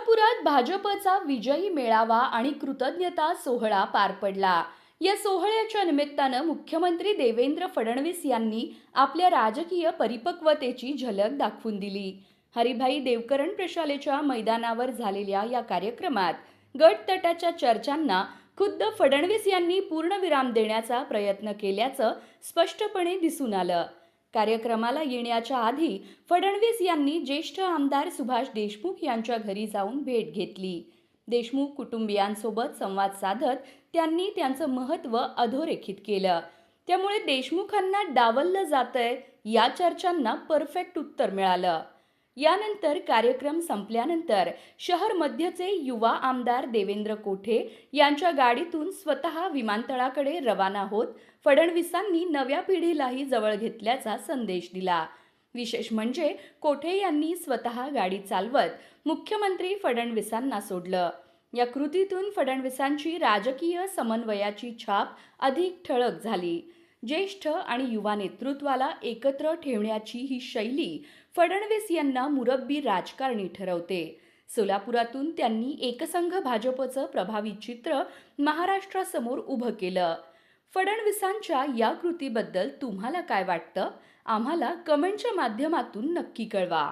सोलापुरात भाजपचा विजयी मेळावा आणि कृतज्ञता सोहळा पार पडला। या सोहळ्याच्या निमित्तानं मुख्यमंत्री देवेंद्र फडणवीस यांनी आपल्या राजकीय परिपक्वतेची झलक दाखवून दिली। हरिभाई देवकरण प्रशालेच्या मैदानावर झालेल्या या कार्यक्रमात गट तटाच्या चर्चांना खुद्द फडणवीस यांनी पूर्णविराम देण्याचा प्रयत्न केल्याचं स्पष्टपणे दिसून आलं। कार्यक्रमाला येण्याच्या आधी फडणवीस यांनी ज्येष्ठ आमदार सुभाष देशमुख यांच्या घरी जाऊन भेट घेतली। देशमुख कुटुंबियांसोबत संवाद साधत त्यांनी त्यांचं महत्त्व अधोरेखित केलं। त्यामुळे देशमुखांना डावललं जातंय या चर्चांना परफेक्ट उत्तर मिळालं। यानंतर कार्यक्रम संपल्यानंतर शहर मध्यचे युवा आमदार देवेंद्र कोठे यांच्या गाडीतून स्वतः विमानतळाकडे रवाना होत फडणवीसांनी नव्या पिढीलाही जवळ घेतल्याचा संदेश दिला। विशेष म्हणजे कोठे यांनी स्वतः गाडी चालवत मुख्यमंत्री फडणवीसांना सोडलं। या कृतीतून फडणवीसांची राजकीय समन्वयाची छाप अधिक ठळक झाली। ज्येष्ठ आणि युवा नेतृत्वाला एकत्र ठेवण्याची ही शैली फडणवीस यांना मुरब्बी राजकारणी ठरवते। सोलापुरातून त्यांनी एकसंघ भाजपचं प्रभावी चित्र महाराष्ट्रासमोर उभं केलं। फडणवीसांच्या या कृतीबद्दल तुम्हाला काय वाटतं? आम्हाला कमेंटच्या माध्यमातून नक्की कळवा।